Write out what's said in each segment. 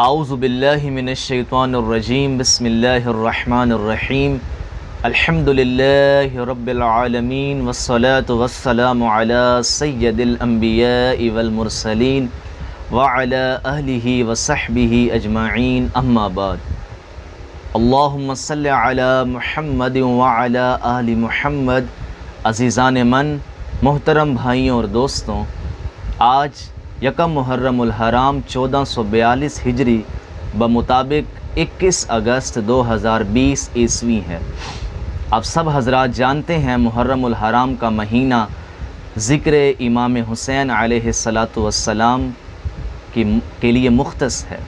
اعوذ باللہ من الشیطان الرجیم بسم اللہ الرحمن الرحیم الحمدللہ رب العالمین والصلاة والسلام علی سید الانبیاء والمرسلین وعلی اہلہ وصحبہ اجمعین اما بعد اللہم صلی علی محمد وعلی آل محمد۔ عزیزان من، محترم بھائیوں اور دوستوں، آج یکم محرم الحرام 1442 ہجری بمطابق 21 اگست 2020 عیسوی ہے۔ آپ سب حضرات جانتے ہیں محرم الحرام کا مہینہ ذکر امام حسین علیہ السلام کے لیے مختص ہے۔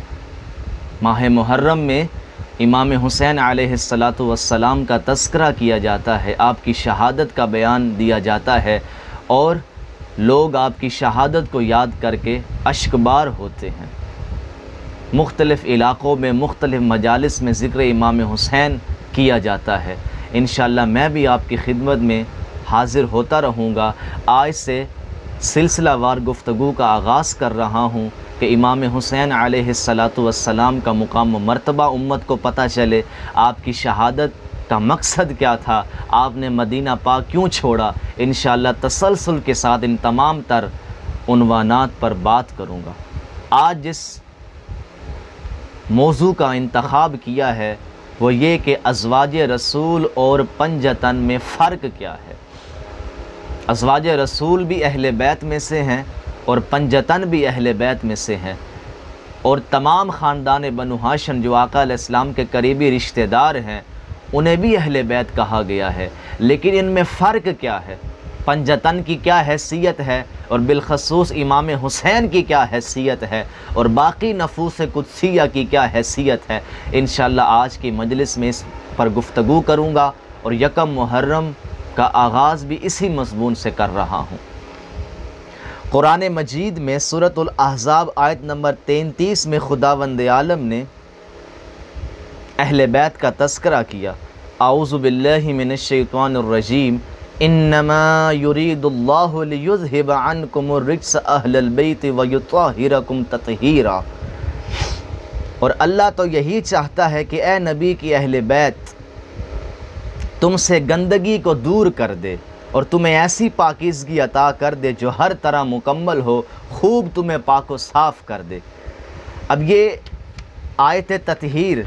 ماہ محرم میں امام حسین علیہ السلام کا تذکرہ کیا جاتا ہے، آپ کی شہادت کا بیان دیا جاتا ہے اور لوگ آپ کی شہادت کو یاد کر کے اشکبار ہوتے ہیں۔ مختلف علاقوں میں مختلف مجالس میں ذکر امام حسین کیا جاتا ہے۔ انشاءاللہ میں بھی آپ کی خدمت میں حاضر ہوتا رہوں گا۔ آج سے سلسلہ وار گفتگو کا آغاز کر رہا ہوں کہ امام حسین علیہ السلام کا مقام و مرتبہ امت کو پتہ چلے، آپ کی شہادت کا مقصد کیا تھا، آپ نے مدینہ پاک کیوں چھوڑا۔ انشاءاللہ تسلسل کے ساتھ ان تمام تر عنوانات پر بات کروں گا۔ آج جس موضوع کا انتخاب کیا ہے وہ یہ کہ ازواج رسول اور پنجتن میں فرق کیا ہے۔ ازواج رسول بھی اہل بیت میں سے ہیں اور پنجتن بھی اہل بیت میں سے ہیں، اور تمام خاندان بنو ہاشم جو آقا علیہ السلام کے قریبی رشتہ دار ہیں انہیں بھی اہل بیت کہا گیا ہے، لیکن ان میں فرق کیا ہے، پنجتن کی کیا حیثیت ہے اور بالخصوص امام حسین کی کیا حیثیت ہے اور باقی نفوس قدسیہ کی کیا حیثیت ہے۔ انشاءاللہ آج کی مجلس میں اس پر گفتگو کروں گا اور یکم محرم کا آغاز بھی اسی مضمون سے کر رہا ہوں۔ قرآن مجید میں سورۃ الاحزاب آیت نمبر 33 میں خداوند عالم نے اہل بیت کا تذکرہ کیا۔ اعوذ باللہ من الشیطان الرجیم انما یرید اللہ لیذہب عنکم الرجس اہل البیت ویطہرکم تطہیرا۔ اور اللہ تو یہی چاہتا ہے کہ اے نبی کی اہل بیت تم سے گندگی کو دور کر دے اور تمہیں ایسی پاکیزگی عطا کر دے جو ہر طرح مکمل ہو، خوب تمہیں پاک و صاف کر دے۔ اب یہ آیت تطہیر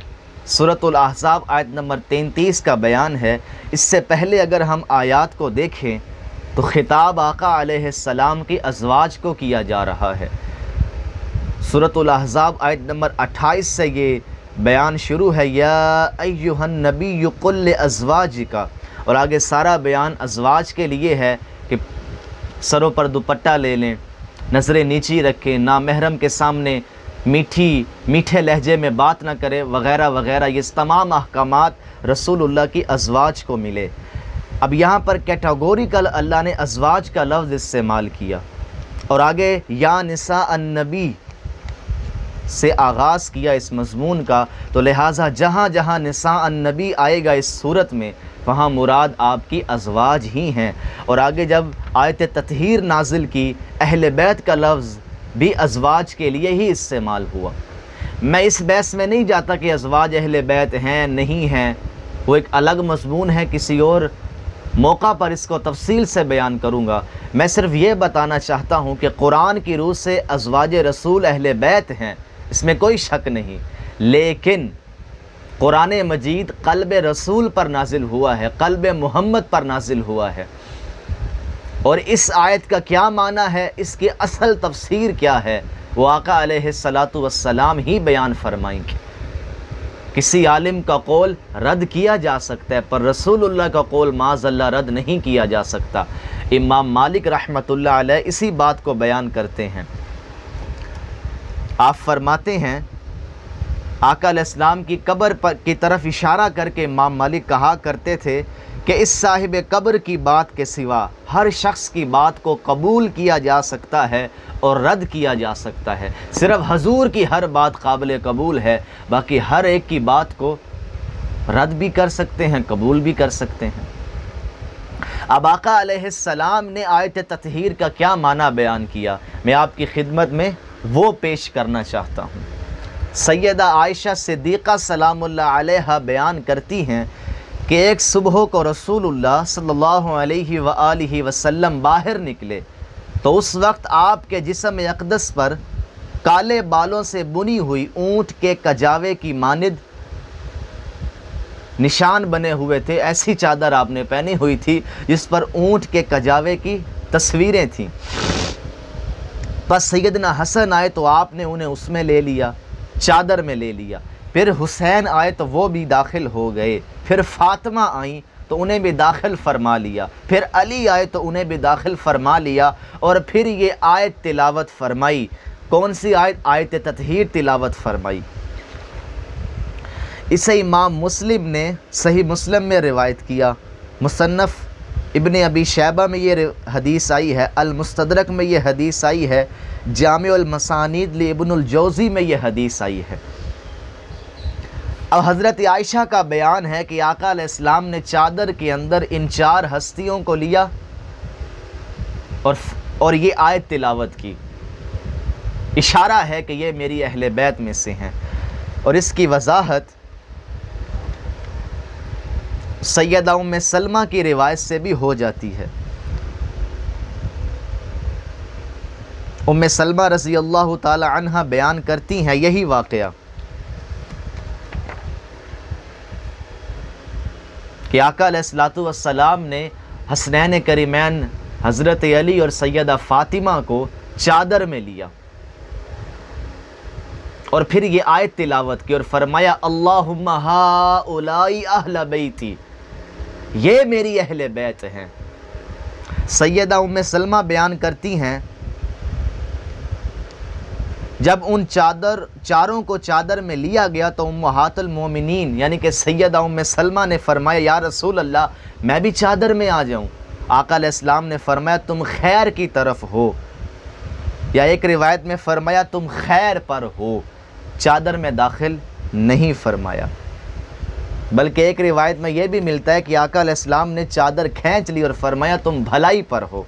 سورۃ الاحزاب آیت نمبر 33 کا بیان ہے۔ اس سے پہلے اگر ہم آیات کو دیکھیں تو خطاب آقا علیہ السلام کی ازواج کو کیا جا رہا ہے۔ سورۃ الاحزاب آیت نمبر 28 سے یہ بیان شروع ہے، یا ایھا النبی قل لازواجک، اور آگے سارا بیان ازواج کے لیے ہے کہ سروں پر دوپٹہ لے لیں، نظریں نیچی رکھیں، نامحرم کے سامنے میٹھے لہجے میں بات نہ کرے وغیرہ وغیرہ۔ یہ تمام احکامات رسول اللہ کی ازواج کو ملے۔ اب یہاں پر کیٹاگوریکل اللہ نے ازواج کا لفظ استعمال کیا اور آگے یا نساء النبی سے آغاز کیا اس مضمون کا، تو لہٰذا جہاں جہاں نساء النبی آئے گا اس صورت میں وہاں مراد آپ کی ازواج ہی ہیں۔ اور آگے جب آیت تطہیر نازل کی، اہل بیت کا لفظ بھی ازواج کے لیے ہی استعمال ہوا۔ میں اس بحث میں نہیں جاتا کہ ازواج اہل بیت ہیں نہیں ہیں، وہ ایک الگ مضمون ہے، کسی اور موقع پر اس کو تفصیل سے بیان کروں گا۔ میں صرف یہ بتانا چاہتا ہوں کہ قرآن کی روح سے ازواج رسول اہل بیت ہیں، اس میں کوئی شک نہیں، لیکن قرآن مجید قلب رسول پر نازل ہوا ہے، قلب محمد پر نازل ہوا ہے، اور اس آیت کا کیا معنی ہے، اس کی اصل تفسیر کیا ہے، وہ آقا علیہ السلام ہی بیان فرمائیں گے۔ کسی عالم کا قول رد کیا جا سکتا ہے پر رسول اللہ کا قول معاذ اللہ رد نہیں کیا جا سکتا۔ امام مالک رحمۃ اللہ علیہ اسی بات کو بیان کرتے ہیں۔ آپ فرماتے ہیں آقا علیہ السلام کی قبر کی طرف اشارہ کر کے امام مالک کہا کرتے تھے کہ اس صاحب قبر کی بات کے سوا ہر شخص کی بات کو قبول کیا جا سکتا ہے اور رد کیا جا سکتا ہے، صرف حضور کی ہر بات قابل قبول ہے، باقی ہر ایک کی بات کو رد بھی کر سکتے ہیں، قبول بھی کر سکتے ہیں۔ اب آقا علیہ السلام نے آیت تطہیر کا کیا معنی بیان کیا، میں آپ کی خدمت میں وہ پیش کرنا چاہتا ہوں۔ سیدہ عائشہ صدیقہ سلام اللہ علیہا بیان کرتی ہیں کہ ایک صبح کو رسول اللہ صلی اللہ علیہ وآلہ وسلم باہر نکلے تو اس وقت آپ کے جسم اقدس پر کالے بالوں سے بنی ہوئی اونٹ کے کجاوے کی مانند نشان بنے ہوئے تھے۔ ایسی چادر آپ نے پہنی ہوئی تھی جس پر اونٹ کے کجاوے کی تصویریں تھیں۔ بس سیدنا حسن آئے تو آپ نے انہیں اس میں لے لیا، چادر میں لے لیا۔ پھر حسین آئے تو وہ بھی داخل ہو گئے۔ پھر فاطمہ آئیں تو انہیں بھی داخل فرما لیا۔ پھر علی آئے تو انہیں بھی داخل فرما لیا، اور پھر یہ آیت تلاوت فرمائی۔ کون سی آیت؟ آیت تطہیر تلاوت فرمائی۔ اسے امام مسلم نے صحیح مسلم میں روایت کیا، مصنف ابن ابی شیبہ میں یہ حدیث آئی ہے، المستدرک میں یہ حدیث آئی ہے، جامع المسانید لابن الجوزی میں یہ حدیث آئی ہے۔ اب حضرت عائشہ کا بیان ہے کہ آقا علیہ السلام نے چادر کے اندر ان 4 ہستیوں کو لیا اور یہ آیت تلاوت کی۔ اشارہ ہے کہ یہ میری اہل بیت میں سے ہیں، اور اس کی وضاحت سیدہ ام سلمہ کی روایت سے بھی ہو جاتی ہے۔ ام سلمہ رضی اللہ تعالی عنہ بیان کرتی ہیں یہی واقعہ کہ آقا علیہ السلام نے حسنین کریمین حضرت علی اور سیدہ فاطمہ کو چادر میں لیا اور پھر یہ آیت تلاوت کی اور فرمایا اللہم ہؤلاء اہل بیتی، یہ میری اہل بیت ہیں۔ سیدہ ام سلمہ بیان کرتی ہیں جب ان چاروں کو چادر میں لیا گیا تو امہات المومنین یعنی کہ سیدہ ام سلمہ نے فرمایا یا رسول اللہ میں بھی چادر میں آ جاؤں؟ آقا علیہ السلام نے فرمایا تم خیر کی طرف ہو، یا ایک روایت میں فرمایا تم خیر پر ہو، چادر میں داخل نہیں فرمایا۔ بلکہ ایک روایت میں یہ بھی ملتا ہے کہ آقا علیہ السلام نے چادر کھینچ لی اور فرمایا تم بھلائی پر ہو۔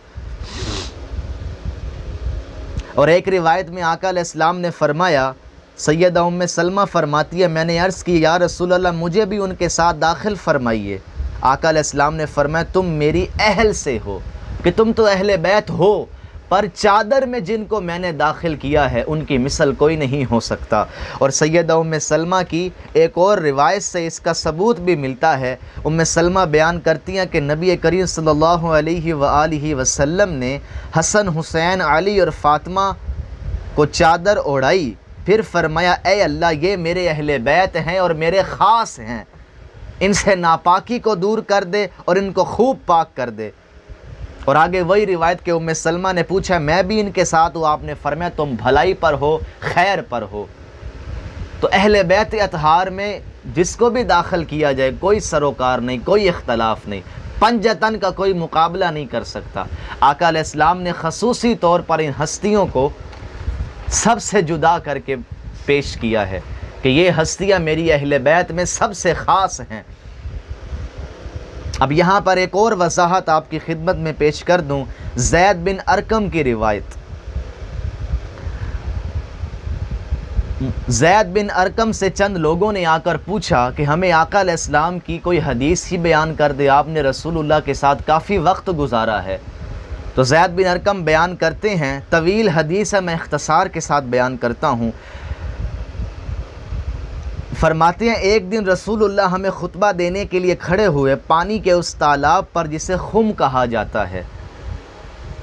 اور ایک روایت میں آقا علیہ السلام نے فرمایا، سیدہ ام سلمہ فرماتی ہے میں نے عرض کی یا رسول اللہ مجھے بھی ان کے ساتھ داخل فرمائیے۔ آقا علیہ السلام نے فرمایا تم میری اہل سے ہو، کہ تم تو اہل بیت ہو، پر چادر میں جن کو میں نے داخل کیا ہے ان کی مثل کوئی نہیں ہو سکتا۔ اور سیدہ ام سلمہ کی ایک اور روایت سے اس کا ثبوت بھی ملتا ہے۔ ام سلمہ بیان کرتی ہیں کہ نبی کریم صلی اللہ علیہ وآلہ وسلم نے حسن، حسین، علی اور فاطمہ کو چادر اوڑھائی، پھر فرمایا اے اللہ یہ میرے اہل بیت ہیں اور میرے خاص ہیں، ان سے ناپاکی کو دور کر دے اور ان کو خوب پاک کر دے۔ اور آگے وہی روایت کہ ام سلمہ نے پوچھا میں بھی ان کے ساتھ ہوں، آپ نے فرمایا تم بھلائی پر ہو، خیر پر ہو۔ تو اہل بیت اطہار میں جس کو بھی داخل کیا جائے کوئی سروکار نہیں، کوئی اختلاف نہیں، پنجتن کا کوئی مقابلہ نہیں کر سکتا۔ آقا علیہ السلام نے خصوصی طور پر ان ہستیوں کو سب سے جدا کر کے پیش کیا ہے کہ یہ ہستیاں میری اہل بیت میں سب سے خاص ہیں۔ اب یہاں پر ایک اور وضاحت آپ کی خدمت میں پیش کر دوں، زید بن ارقم کی روایت۔ زید بن ارقم سے چند لوگوں نے آ کر پوچھا کہ ہمیں آقا علیہ السلام کی کوئی حدیث ہی بیان کر دے، آپ نے رسول اللہ کے ساتھ کافی وقت گزارا ہے۔ تو زید بن ارقم بیان کرتے ہیں، طویل حدیث ہے میں اختصار کے ساتھ بیان کرتا ہوں۔ فرماتے ہیں ایک دن رسول اللہ ہمیں خطبہ دینے کے لیے کھڑے ہوئے پانی کے اس تالاب پر جسے خم کہا جاتا ہے۔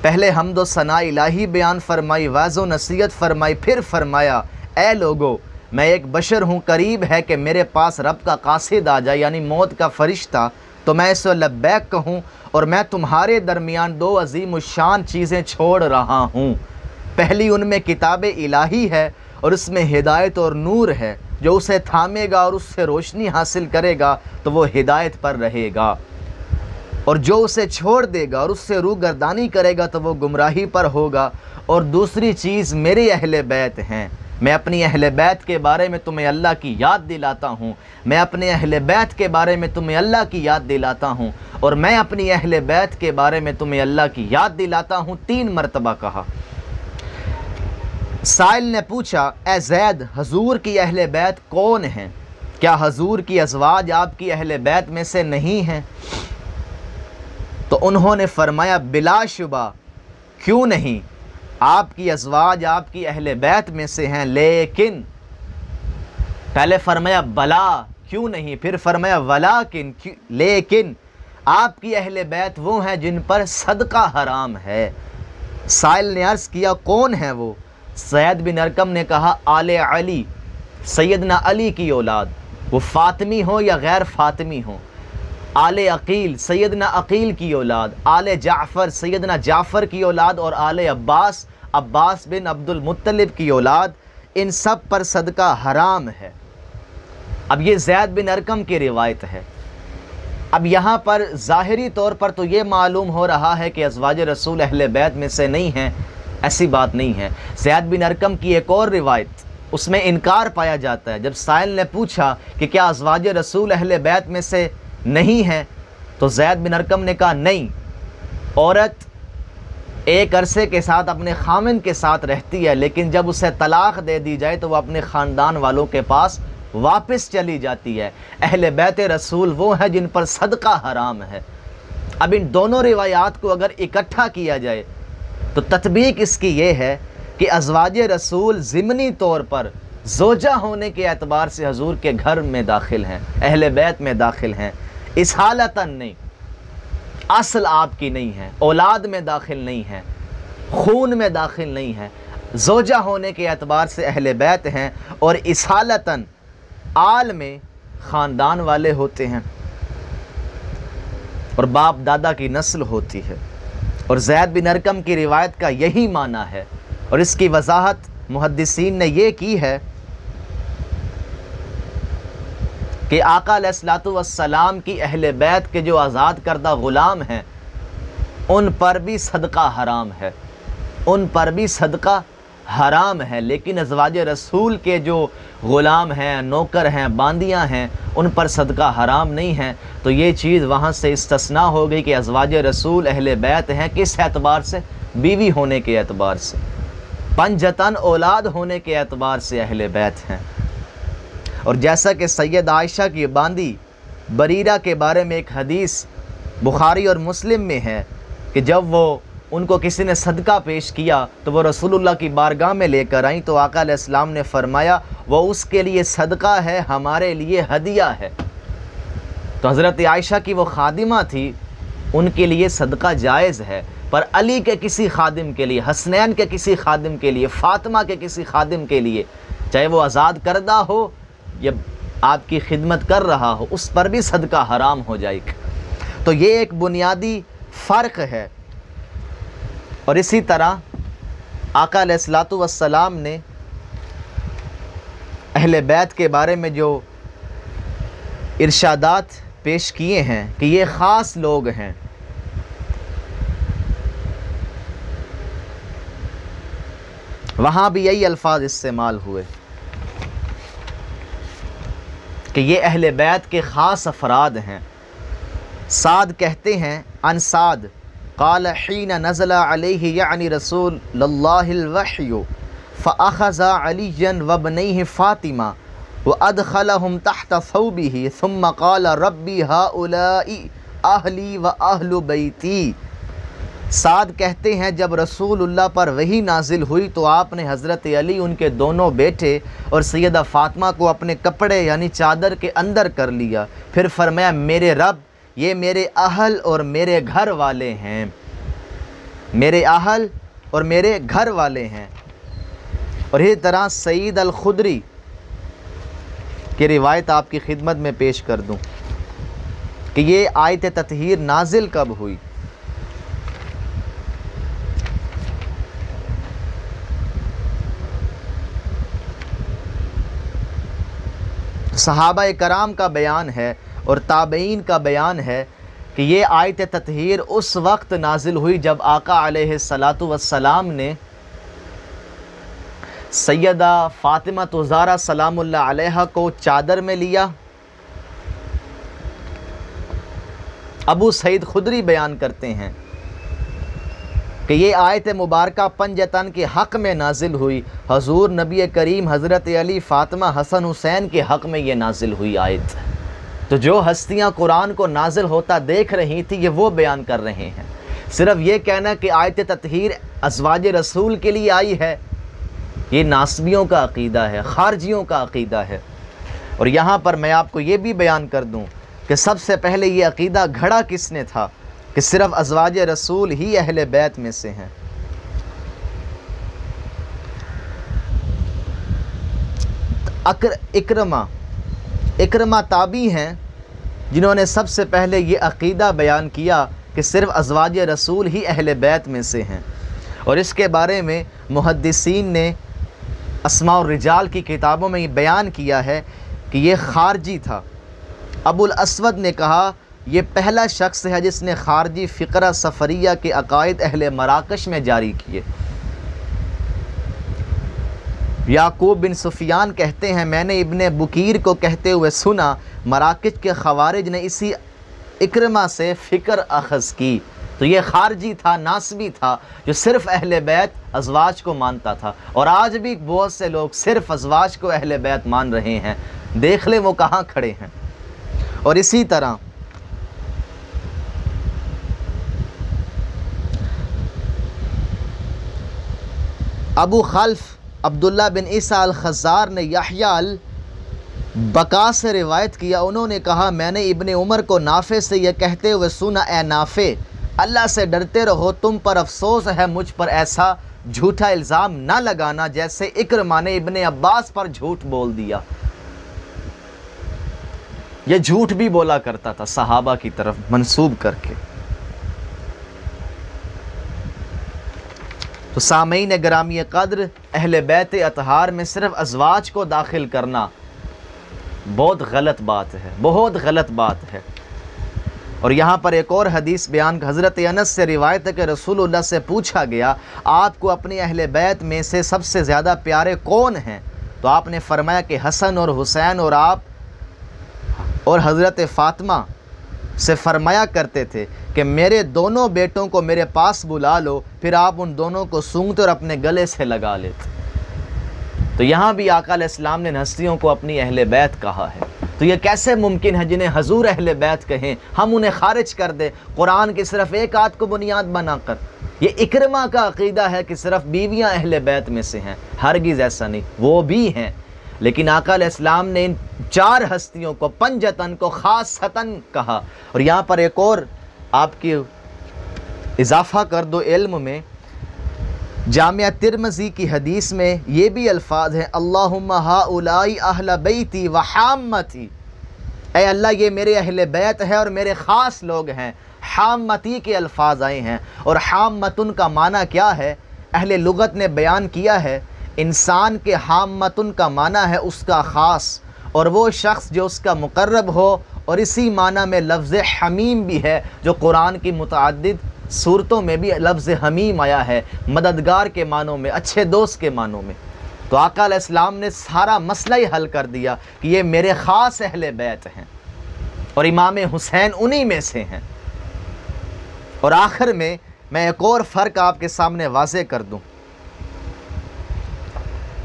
پہلے حمد و ثنا الہی بیان فرمائی، وعظ و نصیحت فرمائی، پھر فرمایا اے لوگو میں ایک بشر ہوں، قریب ہے کہ میرے پاس رب کا قاصد آ جائے یعنی موت کا فرشتہ، تو میں اسے لبیک کہوں، اور میں تمہارے درمیان 2 عظیم الشان چیزیں چھوڑ رہا ہوں۔ پہلی ان میں کتاب الہی ہے اور اس میں ہدایت اور نور ہے، جو اسے تھامے گا اور اس سے روشنی حاصل کرے گا تو وہ ہدایت پر رہے گا، اور جو اسے چھوڑ دے گا اور اس سے روگردانی کرے گا تو وہ گمراہی پر ہوگا۔ اور دوسری چیز میرے اہل بیت ہیں، میں اپنی اہل بیت کے بارے میں تمہیں اللہ کی یاد دلاتا ہوں، میں اپنے اہل بیت کے بارے میں تمہیں اللہ کی یاد دلاتا ہوں، اور میں اپنی اہل بیت کے بارے میں تمہیں اللہ کی یاد دلاتا ہوں، 3 مرتبہ کہا۔ سائل نے پوچھا اے زید حضور کی اہل بیت کون ہیں؟ کیا حضور کی ازواج آپ کی اہل بیت میں سے نہیں ہیں؟ تو انہوں نے فرمایا بلا شبہ کیوں نہیں، آپ کی ازواج آپ کی اہل بیت میں سے ہیں، لیکن پہلے فرمایا بلا کیوں نہیں، پھر فرمایا ولیکن لیکن آپ کی اہل بیت وہ ہیں جن پر صدقہ حرام ہے۔ سائل نے عرض کیا کون ہیں وہ؟ زید بن ارقم نے کہا آل علی، سیدنا علی کی اولاد، وہ فاطمی ہو یا غیر فاطمی ہو، آل عقیل، سیدنا عقیل کی اولاد، آل جعفر، سیدنا جعفر کی اولاد، اور آل عباس، عباس بن عبد المطلب کی اولاد، ان سب پر صدقہ حرام ہے۔ اب یہ زید بن ارقم کی روایت ہے۔ اب یہاں پر ظاہری طور پر تو یہ معلوم ہو رہا ہے کہ ازواج رسول اہل بیت میں سے نہیں ہیں، ایسی بات نہیں ہے۔ زید بن ارقم کی ایک اور روایت، اس میں انکار پایا جاتا ہے۔ جب سائل نے پوچھا کہ کیا ازواج رسول اہل بیت میں سے نہیں ہیں، تو زید بن ارقم نے کہا نہیں، عورت ایک عرصے کے ساتھ اپنے خامن کے ساتھ رہتی ہے، لیکن جب اسے طلاق دے دی جائے تو وہ اپنے خاندان والوں کے پاس واپس چلی جاتی ہے۔ اہل بیت رسول وہ ہیں جن پر صدقہ حرام ہے۔ اب ان دونوں روایات کو اگر اکٹھا کیا جائے تو تطبیق اس کی یہ ہے کہ ازواج رسول ضمنی طور پر زوجہ ہونے کے اعتبار سے حضور کے گھر میں داخل ہیں، اہل بیت میں داخل ہیں، اس حالتاً نہیں، اصل آپ کی نہیں ہے، اولاد میں داخل نہیں ہے، خون میں داخل نہیں ہے، زوجہ ہونے کے اعتبار سے اہل بیت ہیں، اور اس حالتاً آل میں خاندان والے ہوتے ہیں اور باپ دادا کی نسل ہوتی ہے۔ اور زید بن ارقم کی روایت کا یہی معنی ہے، اور اس کی وضاحت محدثین نے یہ کی ہے کہ آقا علیہ الصلوۃ والسلام کی اہل بیت کے جو آزاد کردہ غلام ہیں ان پر بھی صدقہ حرام ہے، ان پر بھی صدقہ حرام ہے، لیکن ازواج رسول کے جو غلام ہیں، نوکر ہیں، باندیاں ہیں، ان پر صدقہ حرام نہیں ہے۔ تو یہ چیز وہاں سے استثناء ہو گئی کہ ازواج رسول اہل بیت ہیں، کس اعتبار سے؟ بیوی ہونے کے اعتبار سے، پنجتن اولاد ہونے کے اعتبار سے اہل بیت ہیں۔ اور جیسا کہ سید عائشہ کی باندی بریرہ کے بارے میں ایک حدیث بخاری اور مسلم میں ہے کہ جب وہ ان کو کسی نے صدقہ پیش کیا تو وہ رسول اللہ کی بارگاہ میں لے کر آئیں، تو آقا علیہ السلام نے فرمایا وہ اس کے لیے صدقہ ہے، ہمارے لیے ہدیہ ہے۔ تو حضرت عائشہ کی وہ خادمہ تھی، ان کے لیے صدقہ جائز ہے، پر علی کے کسی خادم کے لیے، حسنین کے کسی خادم کے لیے، فاطمہ کے کسی خادم کے لیے، چاہے وہ آزاد کردہ ہو یا آپ کی خدمت کر رہا ہو، اس پر بھی صدقہ حرام ہو جائے گا۔ تو یہ ایک بنیادی فرق ہے۔ اور اسی طرح آقا علیہ الصلوۃ والسلام نے اہل بیت کے بارے میں جو ارشادات پیش کیے ہیں کہ یہ خاص لوگ ہیں، وہاں بھی یہی الفاظ استعمال ہوئے کہ یہ اہل بیت کے خاص افراد ہیں۔ سعد کہتے ہیں عن سعد قال حین نزل علیہ یعنی رسول اللہ الوحی فأخذ علیا وابنیہ فاطمہ وادخلہم تحت ثوبہ ثم قال ربی ہؤلاء اہلی واہل بیتی۔ سعد کہتے ہیں جب رسول اللہ پر وحی نازل ہوئی تو آپ نے حضرت علی، ان کے دونوں بیٹے اور سیدہ فاطمہ کو اپنے کپڑے یعنی چادر کے اندر کر لیا، پھر فرمایا میرے رب یہ میرے اہل اور میرے گھر والے ہیں، میرے اہل اور میرے گھر والے ہیں۔ اور اسی طرح سعید الخدری کی روایت آپ کی خدمت میں پیش کر دوں کہ یہ آیت تطہیر نازل کب ہوئی۔ صحابہ کرام کا بیان ہے اور تابعین کا بیان ہے کہ یہ آیت تطہیر اس وقت نازل ہوئی جب آقا علیہ الصلوۃ والسلام نے سیدہ فاطمہ الزہرا سلام اللہ علیہا کو چادر میں لیا۔ ابو سعید خدری بیان کرتے ہیں کہ یہ آیت مبارکہ پنجتن کے حق میں نازل ہوئی، حضور نبی کریم حضرت علی فاطمہ حسن حسین کے حق میں یہ نازل ہوئی آیت۔ تو جو ہستیاں قرآن کو نازل ہوتا دیکھ رہی تھی یہ وہ بیان کر رہے ہیں۔ صرف یہ کہنا کہ آیت تطہیر ازواج رسول کے لیے آئی ہے، یہ ناصبیوں کا عقیدہ ہے، خارجیوں کا عقیدہ ہے۔ اور یہاں پر میں آپ کو یہ بھی بیان کر دوں کہ سب سے پہلے یہ عقیدہ گھڑا کس نے تھا کہ صرف ازواج رسول ہی اہل بیت میں سے ہیں۔ اکرمہ تابعی ہیں جنہوں نے سب سے پہلے یہ عقیدہ بیان کیا کہ صرف ازواج رسول ہی اہل بیت میں سے ہیں۔ اور اس کے بارے میں محدثین نے اسماء الرجال کی کتابوں میں یہ بیان کیا ہے کہ یہ خارجی تھا۔ ابو الاسود نے کہا یہ پہلا شخص ہے جس نے خارجی فقرہ سفریہ کے عقائد اہل مراکش میں جاری کیے۔ یعقوب بن سفیان کہتے ہیں میں نے ابن بکیر کو کہتے ہوئے سنا مراکش کے خوارج نے اسی اکرمہ سے فکر اخذ کی۔ تو یہ خارجی تھا، ناسبی تھا، جو صرف اہل بیت ازواج کو مانتا تھا۔ اور آج بھی بہت سے لوگ صرف ازواج کو اہل بیت مان رہے ہیں، دیکھ لیں وہ کہاں کھڑے ہیں۔ اور اسی طرح ابو خلف عبداللہ بن عیسیٰ الخزار نے یحییٰ البکا سے روایت کیا، انہوں نے کہا میں نے ابن عمر کو نافع سے یہ کہتے ہوئے سنا اے نافع اللہ سے ڈرتے رہو، تم پر افسوس ہے مجھ پر ایسا جھوٹا الزام نہ لگانا جیسے اکرمہ نے ابن عباس پر جھوٹ بول دیا۔ یہ جھوٹ بھی بولا کرتا تھا صحابہ کی طرف منسوب کر کے۔ تو سامعین گرامی قدر، اہل بیت اطہار میں صرف ازواج کو داخل کرنا بہت غلط بات ہے، بہت غلط بات ہے۔ اور یہاں پر ایک اور حدیث بیان حضرت انس سے روایت ہے کہ رسول اللہ سے پوچھا گیا آپ کو اپنی اہل بیت میں سے سب سے زیادہ پیارے کون ہیں؟ تو آپ نے فرمایا کہ حسن اور حسین، اور آپ اور حضرت فاطمہ سے فرمایا کرتے تھے کہ میرے دونوں بیٹوں کو میرے پاس بلا لو، پھر آپ ان دونوں کو سونگتے اور اپنے گلے سے لگا لیتے۔ تو یہاں بھی آقا علیہ السلام نے ہستیوں کو اپنی اہل بیت کہا ہے۔ تو یہ کیسے ممکن ہے جنہیں حضور اہل بیت کہیں ہم انہیں خارج کر دیں قرآن کی صرف ایک آیت کو بنیاد بنا کر؟ یہ اکرمہ کا عقیدہ ہے کہ صرف بیویاں اہل بیت میں سے ہیں، ہرگز ایسا نہیں، وہ بھی ہیں، لیکن آقا علیہ السلام نے ان چار ہستیوں کو پنجتن کو خاصتاً کہا۔ اور یہاں پر ایک اور آپ کی اضافہ کر دو علم میں، جامعہ ترمذی کی حدیث میں یہ بھی الفاظ ہیں اللہم ہؤلاء اہل بیتی وحامتی، اے اللہ یہ میرے اہل بیت ہے اور میرے خاص لوگ ہیں۔ حامتی کے الفاظ آئے ہیں، اور حامتن کا معنی کیا ہے؟ اہل لغت نے بیان کیا ہے انسان کے حامتن کا معنی ہے اس کا خاص، اور وہ شخص جو اس کا مقرب ہو، اور اسی معنی میں لفظ حمیم بھی ہے جو قرآن کی متعدد صورتوں میں بھی لفظ حمیم آیا ہے، مددگار کے معنوں میں، اچھے دوست کے معنوں میں۔ تو آقا علیہ السلام نے سارا مسئلہ ہی حل کر دیا کہ یہ میرے خاص اہل بیت ہیں، اور امام حسین انہی میں سے ہیں۔ اور آخر میں ایک اور فرق آپ کے سامنے واضح کر دوں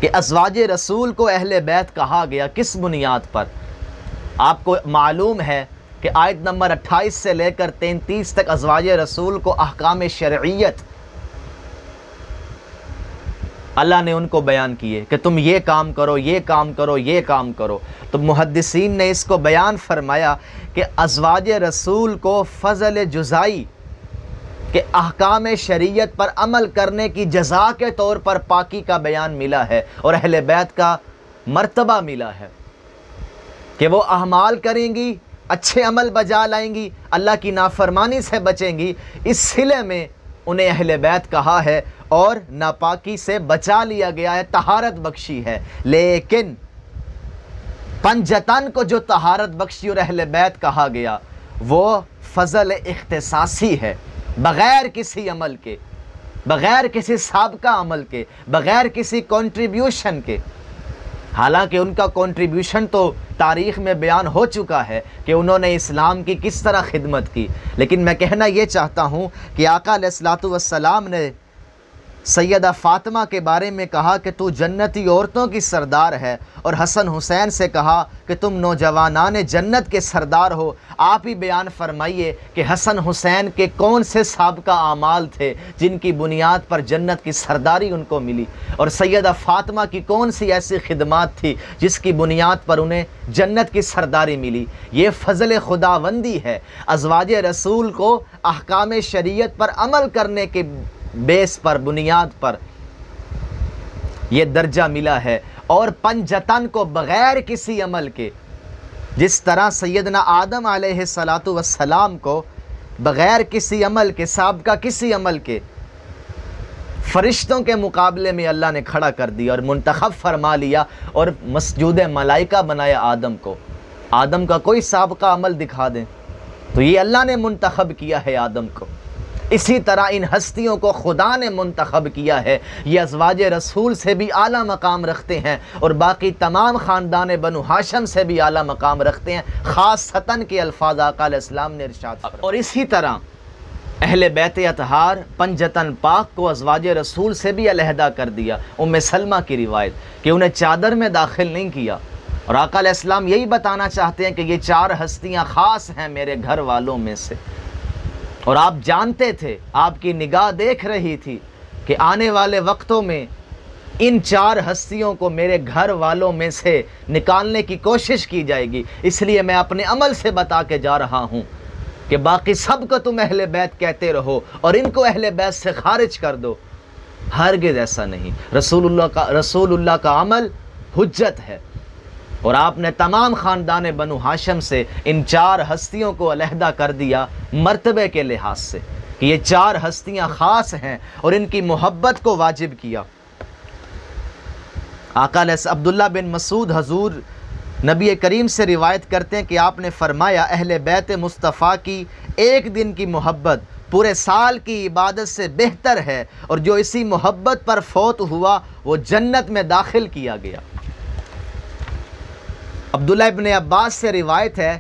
کہ ازواج رسول کو اہل بیت کہا گیا کس بنیاد پر؟ آپ کو معلوم ہے کہ آیت نمبر 28 سے لے کر 33 تک ازواج رسول کو احکام شرعیت اللہ نے ان کو بیان کیے کہ تم یہ کام کرو، یہ کام کرو، یہ کام کرو۔ تو محدثین نے اس کو بیان فرمایا کہ ازواج رسول کو فضل جزائی کہ احکام شریعت پر عمل کرنے کی جزا کے طور پر پاکی کا بیان ملا ہے، اور اہل بیت کا مرتبہ ملا ہے کہ وہ اعمال کریں گی، اچھے عمل بجا لائیں گی، اللہ کی نافرمانی سے بچیں گی، اس صلے میں انہیں اہل بیت کہا ہے، اور ناپاکی سے بچا لیا گیا ہے، طہارت بخشی ہے۔ لیکن پنجتن کو جو طہارت بخشی اور اہل بیت کہا گیا وہ فضل اختصاصی ہے، بغیر کسی عمل کے، بغیر کسی سابقہ عمل کے، بغیر کسی کنٹریبیوشن کے۔ حالانکہ ان کا کنٹریبیوشن تو تاریخ میں بیان ہو چکا ہے کہ انہوں نے اسلام کی کس طرح خدمت کی، لیکن میں کہنا یہ چاہتا ہوں کہ آقا علیہ الصلوۃ والسلام نے سیدہ فاطمہ کے بارے میں کہا کہ تو جنتی عورتوں کی سردار ہے، اور حسن حسین سے کہا کہ تم نوجوانان جنت کے سردار ہو۔ آپ ہی بیان فرمائیے کہ حسن حسین کے کون سے سابقہ اعمال تھے جن کی بنیاد پر جنت کی سرداری ان کو ملی، اور سیدہ فاطمہ کی کون سی ایسی خدمات تھی جس کی بنیاد پر انہیں جنت کی سرداری ملی۔ یہ فضل خداوندی ہے، ازواج رسول کو احکام شریعت پر عمل کرنے کے بیس پر، بنیاد پر یہ درجہ ملا ہے، اور پنجتن کو بغیر کسی عمل کے، جس طرح سیدنا آدم علیہ السلام کو بغیر کسی عمل کے، سابقہ کسی عمل کے، فرشتوں کے مقابلے میں اللہ نے کھڑا کر دیا اور منتخب فرما لیا اور مسجود ملائکہ بنایا آدم کو۔ آدم کا کوئی سابقہ عمل دکھا دیں تو یہ اللہ نے منتخب کیا ہے آدم کو۔ اسی طرح ان ہستیوں کو خدا نے منتخب کیا ہے، یہ ازواج رسول سے بھی اعلیٰ مقام رکھتے ہیں اور باقی تمام خاندان بنو ہاشم سے بھی اعلیٰ مقام رکھتے ہیں، خاصتاً کے الفاظ آقا علیہ السلام نے ارشاد فرمایا۔ اور اسی طرح اہل بیت اطہار پنجتن پاک کو ازواج رسول سے بھی علیحدہ کر دیا۔ ام سلمہ کی روایت کہ انہیں چادر میں داخل نہیں کیا، اور آقا علیہ السلام یہی بتانا چاہتے ہیں کہ یہ چار ہستیاں خاص ہیں میرے گھر والوں میں سے، اور آپ جانتے تھے، آپ کی نگاہ دیکھ رہی تھی کہ آنے والے وقتوں میں ان چار ہستیوں کو میرے گھر والوں میں سے نکالنے کی کوشش کی جائے گی، اس لیے میں اپنے عمل سے بتا کے جا رہا ہوں کہ باقی سب کو تم اہل بیت کہتے رہو اور ان کو اہل بیت سے خارج کر دو۔ ہرگز ایسا نہیں، رسول اللہ کا عمل حجت ہے، اور آپ نے تمام خاندان بنو ہاشم سے ان چار ہستیوں کو علیحدہ کر دیا مرتبے کے لحاظ سے کہ یہ چار ہستیاں خاص ہیں، اور ان کی محبت کو واجب کیا۔ آقا عبداللہ بن مسعود حضور نبی کریم سے روایت کرتے ہیں کہ آپ نے فرمایا اہل بیت مصطفیٰ کی ایک دن کی محبت پورے سال کی عبادت سے بہتر ہے، اور جو اسی محبت پر فوت ہوا وہ جنت میں داخل کیا گیا۔ عبداللہ ابن عباس سے روایت ہے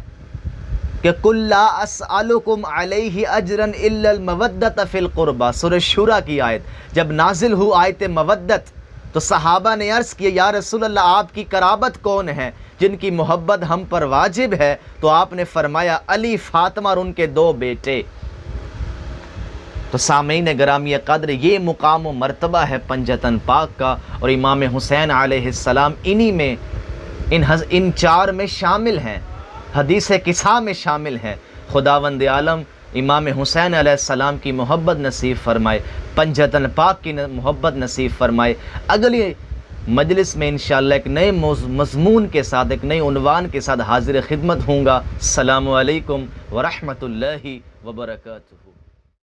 کہ قُل لَا أَسْأَلُكُمْ عَلَيْهِ أَجْرًا إِلَّا الْمَوَدَّةَ فِي الْقُرْبَى، سورہ شورى کی آیت جب نازل ہو آیت مودت، تو صحابہ نے عرض کیا یا رسول اللہ آپ کی قرابت کون ہے جن کی محبت ہم پر واجب ہے؟ تو آپ نے فرمایا علی، فاطمہ اور ان کے دو بیٹے۔ تو سامعین گرامی قدر، یہ مقام و مرتبہ ہے پنجتن پاک کا، اور امام حسین علیہ السلام انہی میں ان چار میں شامل ہیں، حدیث قصہ میں شامل ہیں۔ خداوند عالم امام حسین علیہ السلام کی محبت نصیب فرمائے، پنجتن پاک کی محبت نصیب فرمائے۔ اگلی مجلس میں انشاءاللہ ایک نئے مضمون کے ساتھ، ایک نئے عنوان کے ساتھ حاضر خدمت ہوں گا۔ السلام علیکم ورحمۃ اللہ وبرکاتہ۔